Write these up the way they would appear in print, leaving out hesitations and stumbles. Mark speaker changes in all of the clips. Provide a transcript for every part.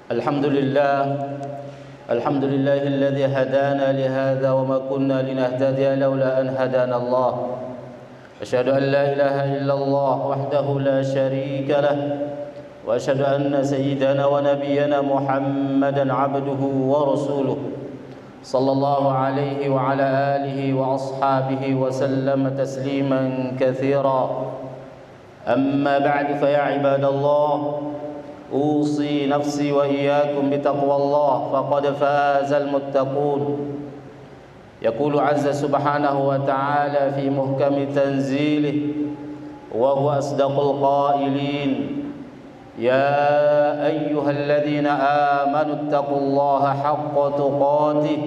Speaker 1: الحمد لله الحمد لله الذي هدانا لهذا وما كنا لنهتدي لولا أن هدانا الله. أشهد أن لا إله إلا الله وحده لا شريك له، وأشهد أن سيدنا ونبينا محمدا عبده ورسوله صلى الله عليه وعلى آله وأصحابه وسلم تسليما كثيرا. أما بعد، فيا عباد الله، أوصي نفسي وإياكم بتقوى الله، فقد فاز المتقون. يقول عز سبحانه وتعالى في محكم تنزيله وهو أصدق القائلين: يا أيها الذين آمنوا اتقوا الله حق تقاته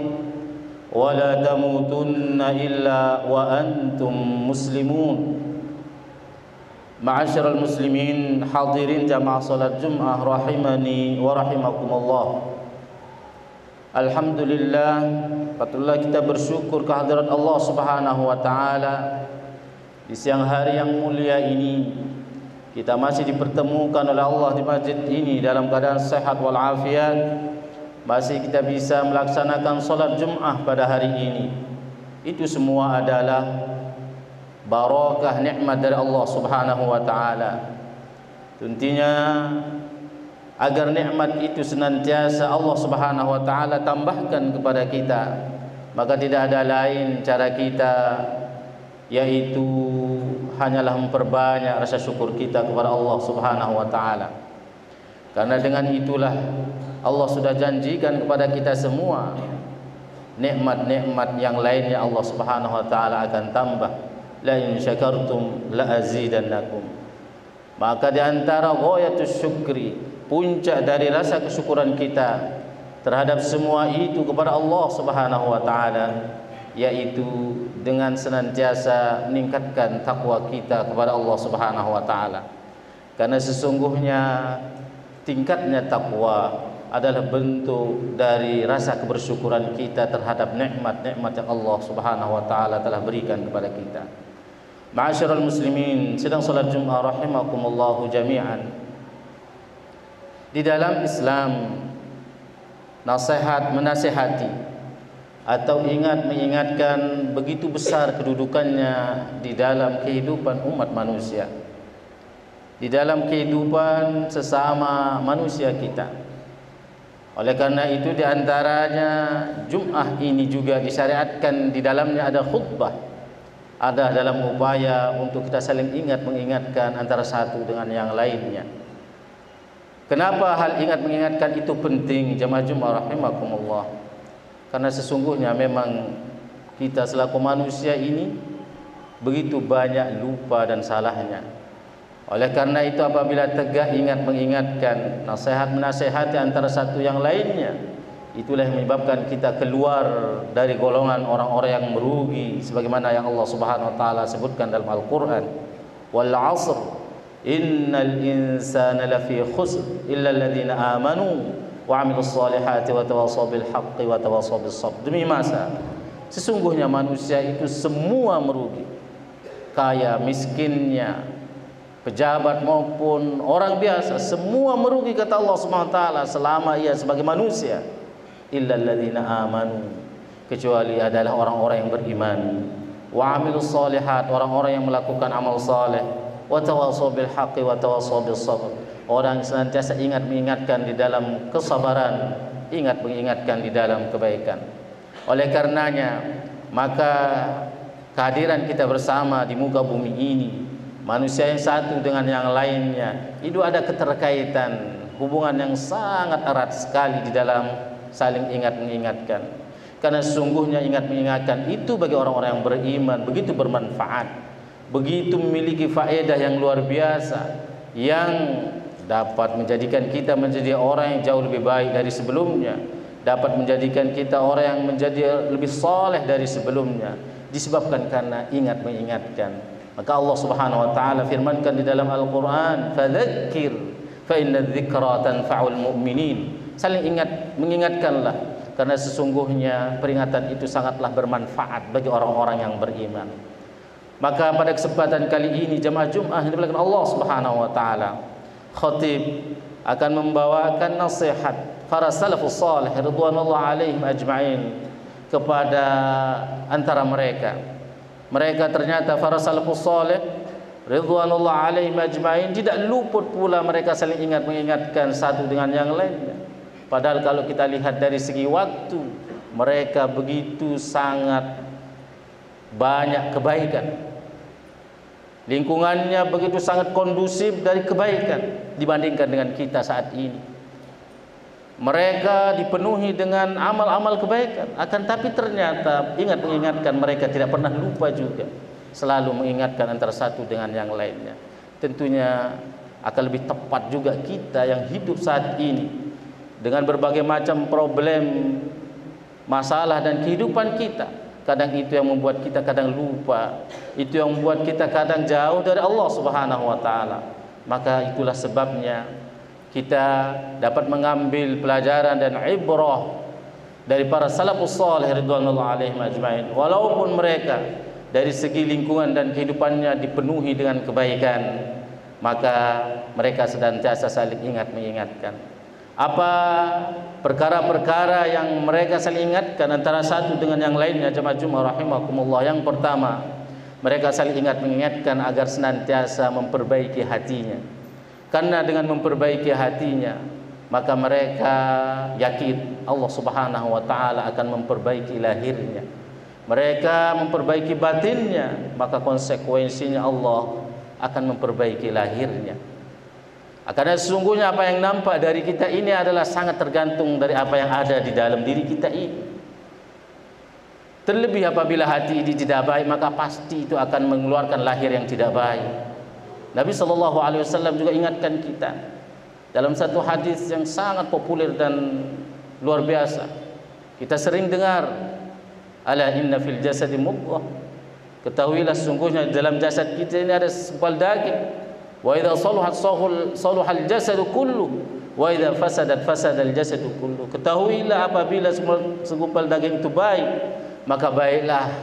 Speaker 1: ولا تموتن إلا وأنتم مسلمون. Ma'asyiral muslimin, hadirin jamaah salat Jumat rahimani wa rahimakumullah. Alhamdulillah, patutlah kita bersyukur kehadirat Allah Subhanahu wa taala. Di siang hari yang mulia ini, kita masih dipertemukan oleh Allah di masjid ini dalam keadaan sehat walafiat. Masih kita bisa melaksanakan salat Jumat pada hari ini. Itu semua adalah barakah nikmat dari Allah Subhanahu wa taala. Tentunya agar nikmat itu senantiasa Allah Subhanahu wa taala tambahkan kepada kita, maka tidak ada lain cara kita yaitu hanyalah memperbanyak rasa syukur kita kepada Allah Subhanahu wa taala. Karena dengan itulah Allah sudah janjikan kepada kita semua nikmat-nikmat yang lainnya Allah Subhanahu wa taala akan tambah. La in syakartum la azidannakum. Maka di antara ghayatus syukri, puncak dari rasa kesyukuran kita terhadap semua itu kepada Allah Subhanahu wa taala, yaitu dengan senantiasa meningkatkan takwa kita kepada Allah Subhanahu wa taala. Karena sesungguhnya tingkatnya takwa adalah bentuk dari rasa kebersyukuran kita terhadap nikmat-nikmat yang Allah Subhanahu wa taala telah berikan kepada kita. Ma'asyiral muslimin, sedang salat Jumat rahimakumullah jami'an. Di dalam Islam, nasihat menasihati atau mengingatkan begitu besar kedudukannya di dalam kehidupan umat manusia, di dalam kehidupan sesama manusia kita. Oleh karena itu, di antaranya Jumat ini juga disyariatkan, di dalamnya ada khutbah, ada dalam upaya untuk kita saling mengingatkan antara satu dengan yang lainnya. Kenapa hal mengingatkan itu penting, jamaah Jumat rahimakumullah? Karena sesungguhnya memang kita selaku manusia ini begitu banyak lupa dan salahnya. Oleh karena itu, apabila tegak mengingatkan, nasihat menasihati antara satu yang lainnya, itulah yang menyebabkan kita keluar dari golongan orang-orang yang merugi, sebagaimana yang Allah Subhanahu wa taala sebutkan dalam Al-Qur'an, wal 'asr innal insana lafi khusr illa alladziina amanu wa 'amilus shalihati wa tawassaw bil haqqi wa tawassaw bis sabr. Demi masa, sesungguhnya manusia itu semua merugi, kaya miskinnya, pejabat maupun orang biasa, semua merugi kata Allah Subhanahu wa taala selama ia sebagai manusia. Illa alladzina amanu, kecuali adalah orang-orang yang beriman, wa amilus shalihat, orang-orang yang melakukan amal saleh, wa tawassaw bil haqqi wa tawassaw bis sabr, orang yang senantiasa mengingatkan di dalam kesabaran, mengingatkan di dalam kebaikan. Oleh karenanya, maka kehadiran kita bersama di muka bumi ini, manusia yang satu dengan yang lainnya, itu ada keterkaitan, hubungan yang sangat erat sekali di dalam saling mengingatkan. Karena sesungguhnya mengingatkan itu bagi orang-orang yang beriman begitu bermanfaat, begitu memiliki faedah yang luar biasa, yang dapat menjadikan kita menjadi orang yang jauh lebih baik dari sebelumnya, dapat menjadikan kita orang yang menjadi lebih saleh dari sebelumnya, disebabkan karena mengingatkan. Maka Allah Subhanahu wa taala firmankan di dalam Al-Qur'an, "Fadzakir fa inna dzikra tanfa'ul mu'minin." Saling mengingatkanlah, karena sesungguhnya peringatan itu sangatlah bermanfaat bagi orang-orang yang beriman. Maka pada kesempatan kali ini jemaah Jumat yang dimuliakan Allah Subhanahu wa taala, khatib akan membawakan nasihat para salafus salih ridwanullah alaihim ajma'in kepada antara mereka. Mereka ternyata para salafus salih ridwanullah alaihim ajma'in tidak luput pula mereka saling ingat mengingatkan satu dengan yang lainnya. Padahal kalau kita lihat dari segi waktu, mereka begitu sangat banyak kebaikan. Lingkungannya begitu sangat kondusif dari kebaikan dibandingkan dengan kita saat ini. Mereka dipenuhi dengan amal-amal kebaikan, akan tapi ternyata ingat mengingatkan, mereka tidak pernah lupa juga, selalu mengingatkan antara satu dengan yang lainnya. Tentunya akan lebih tepat juga kita yang hidup saat ini dengan berbagai macam problem, masalah dan kehidupan kita. Kadang itu yang membuat kita kadang lupa, itu yang membuat kita kadang jauh dari Allah Subhanahu wa taala. Maka itulah sebabnya kita dapat mengambil pelajaran dan ibrah dari para salafus salih ridwanullah alaihim ajmain. Walaupun mereka dari segi lingkungan dan kehidupannya dipenuhi dengan kebaikan, maka mereka senantiasa saling ingat mengingatkan. Apa perkara-perkara yang mereka saling ingatkan antara satu dengan yang lainnya, jemaah Jumat rahimakumullah? Yang pertama, mereka saling ingat mengingatkan agar senantiasa memperbaiki hatinya. Karena dengan memperbaiki hatinya, maka mereka yakin Allah Subhanahu wa taala akan memperbaiki lahirnya. Mereka memperbaiki batinnya, maka konsekuensinya Allah akan memperbaiki lahirnya. Karena sesungguhnya apa yang nampak dari kita ini adalah sangat tergantung dari apa yang ada di dalam diri kita ini. Terlebih apabila hati ini tidak baik, maka pasti itu akan mengeluarkan lahir yang tidak baik. Nabi SAW juga ingatkan kita dalam satu hadis yang sangat populer dan luar biasa. Kita sering dengar, ala inna fil jasadi mudghah. Ketahuilah sesungguhnya dalam jasad kita ini ada segumpal daging. Wa idza saluhal jasadu kullu wa idza fasadat fasadal jasadu kullu. Ketahuilah apabila segumpal daging itu baik, maka baiklah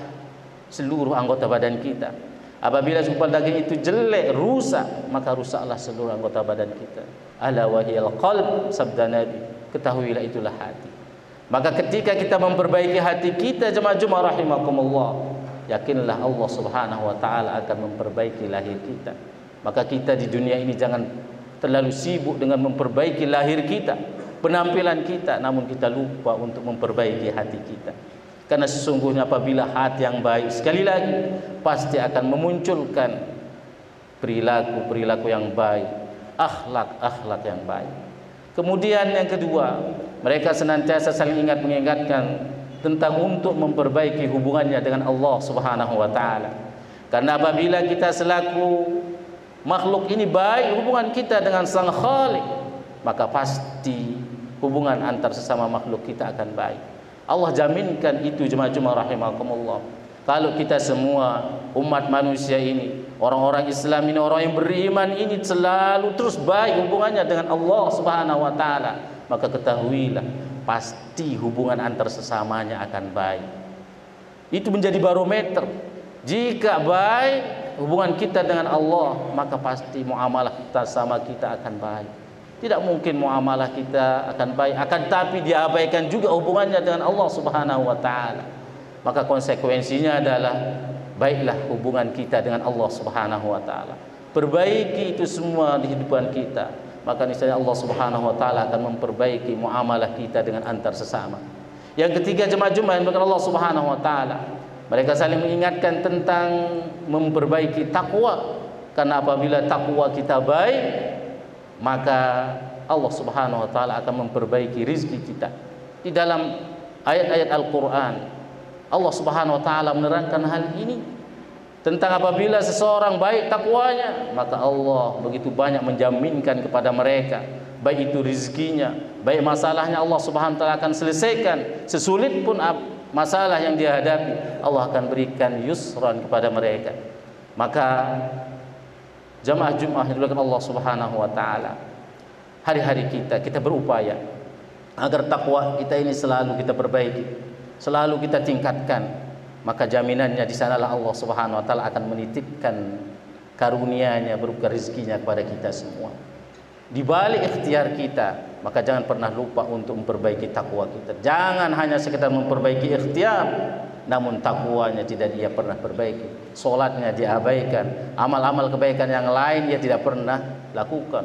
Speaker 1: seluruh anggota badan kita. Apabila segumpal daging itu jelek, rusak, maka rusaklah seluruh anggota badan kita. Ala wahiyal qalb, sabda Nabi. Ketahuilah itulah hati. Maka ketika kita memperbaiki hati kita, jemaah Jumat rahimakumullah, yakinlah Allah Subhanahu wa taala akan memperbaiki lahir kita. Maka kita di dunia ini jangan terlalu sibuk dengan memperbaiki lahir kita, penampilan kita, namun kita lupa untuk memperbaiki hati kita. Karena sesungguhnya apabila hati yang baik, sekali lagi, pasti akan memunculkan perilaku-perilaku yang baik, akhlak-akhlak yang baik. Kemudian yang kedua, mereka senantiasa saling ingat mengingatkan tentang untuk memperbaiki hubungannya dengan Allah Subhanahu wa taala. Karena apabila kita selaku makhluk ini baik hubungan kita dengan Sang Khalik, maka pasti hubungan antar sesama makhluk kita akan baik. Allah jaminkan itu, jemaah Jumat rahimakumullah. Kalau kita semua umat manusia ini, orang-orang Islam ini, orang yang beriman ini selalu terus baik hubungannya dengan Allah Subhanahu wa taala, maka ketahuilah pasti hubungan antar sesamanya akan baik. Itu menjadi barometer. Jika baik hubungan kita dengan Allah, maka pasti muamalah kita sama kita akan baik. Tidak mungkin muamalah kita akan baik, akan tapi diabaikan juga hubungannya dengan Allah Subhanahu wa taala. Maka konsekuensinya adalah baiklah hubungan kita dengan Allah Subhanahu wa taala. Perbaiki itu semua di kehidupan kita, maka niscaya Allah Subhanahu wa taala akan memperbaiki muamalah kita dengan antar sesama. Yang ketiga, jemaah Jumat dengan Allah Subhanahu wa taala, mereka saling mengingatkan tentang memperbaiki takwa. Karena apabila takwa kita baik, maka Allah Subhanahu wa taala akan memperbaiki rizki kita. Di dalam ayat-ayat Al-Qur'an, Allah Subhanahu wa taala menerangkan hal ini tentang apabila seseorang baik takwanya, maka Allah begitu banyak menjaminkan kepada mereka, baik itu rizkinya, baik masalahnya, Allah Subhanahu wa taala akan selesaikan. Sesulit pun masalah yang dia hadapi, Allah akan berikan yusran kepada mereka. Maka jamaah Jumat yang dimuliakan Allah Subhanahu wa taala, hari-hari kita berupaya agar takwa kita ini selalu kita perbaiki, selalu kita tingkatkan. Maka jaminannya di sanalah Allah Subhanahu wa taala akan menitipkan karunia-Nya berupa rezekinya kepada kita semua. di balik ikhtiar kita, maka jangan pernah lupa untuk memperbaiki takwa kita. Jangan hanya sekedar memperbaiki ikhtiar, namun takwanya tidak dia pernah perbaiki. Solatnya dia abaikan, amal-amal kebaikan yang lain dia tidak pernah lakukan.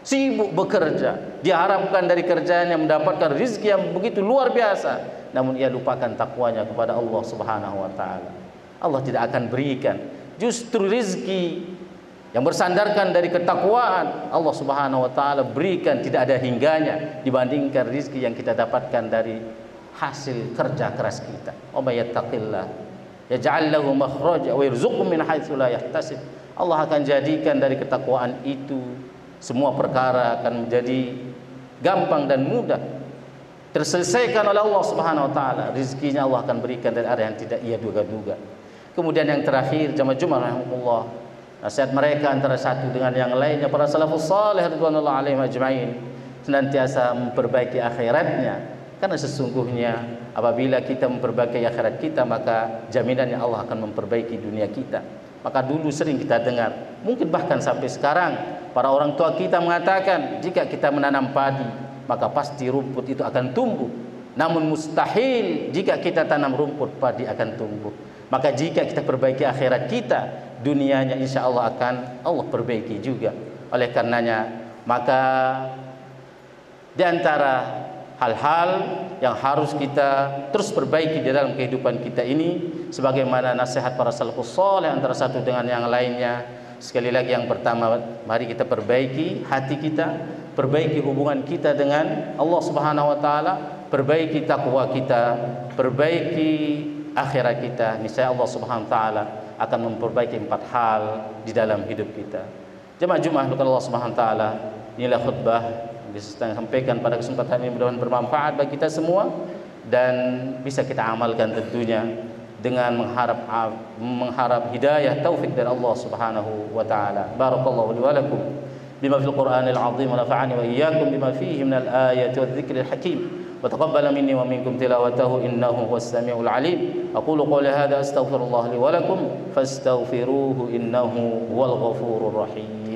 Speaker 1: Sibuk bekerja, diharapkan dari kerjanya mendapatkan rezeki yang begitu luar biasa, namun ia lupakan takwanya kepada Allah Subhanahu wa taala. Allah tidak akan berikan. Justru rezeki yang bersandarkan dari ketakwaan Allah Subhanahu wa taala berikan tidak ada hingganya dibandingkan rezeki yang kita dapatkan dari hasil kerja keras kita. Wa may yattaqillah yaj'al lahu makhraja wa yarzuqhu min haitsu la yahtasib. Allah akan jadikan dari ketakwaan itu semua perkara akan menjadi gampang dan mudah terselesaikan oleh Allah Subhanahu wa taala. Rezekinya Allah akan berikan dari arah yang tidak ia duga-duga. Kemudian yang terakhir, jamaah Jumat rahimahullah, nasihat mereka antara satu dengan yang lainnya, para salafus salih radhiyallahu alaihim ajma'in, senantiasa memperbaiki akhiratnya. Karena sesungguhnya apabila kita memperbaiki akhirat kita, maka jaminannya Allah akan memperbaiki dunia kita. Maka dulu sering kita dengar, mungkin bahkan sampai sekarang, para orang tua kita mengatakan, jika kita menanam padi, maka pasti rumput itu akan tumbuh. Namun mustahil jika kita tanam rumput, padi akan tumbuh. Maka jika kita perbaiki akhirat kita, dunianya insya Allah akan Allah perbaiki juga. Oleh karenanya, maka di antara hal-hal yang harus kita terus perbaiki di dalam kehidupan kita ini, sebagaimana nasihat para salafus saleh antara satu dengan yang lainnya. Sekali lagi, yang pertama, mari kita perbaiki hati kita, perbaiki hubungan kita dengan Allah Subhanahu wa taala, perbaiki takwa kita, perbaiki akhirat kita. Niscaya Allah Subhanahu wa taala akan memperbaiki 4 hal di dalam hidup kita. Jemaah Jumat Allah Subhanahu wa taala, inilah khutbah bisa saya sampaikan pada kesempatan ini, mudah-mudahan bermanfaat bagi kita semua dan bisa kita amalkan tentunya dengan mengharap hidayah taufik dari Allah Subhanahu wa taala. Barakallahu li wa lakum bima fil Qur'anil 'azim wa nafa'ani wa iyyakum bima fihi minal ayati wadh-dhikril hakim. وتقبل مني ومنكم تلاوته إنه هو السميع العليم. أقول قولي هذا أستغفر الله لي ولكم فاستغفروه إنه هو الغفور الرحيم.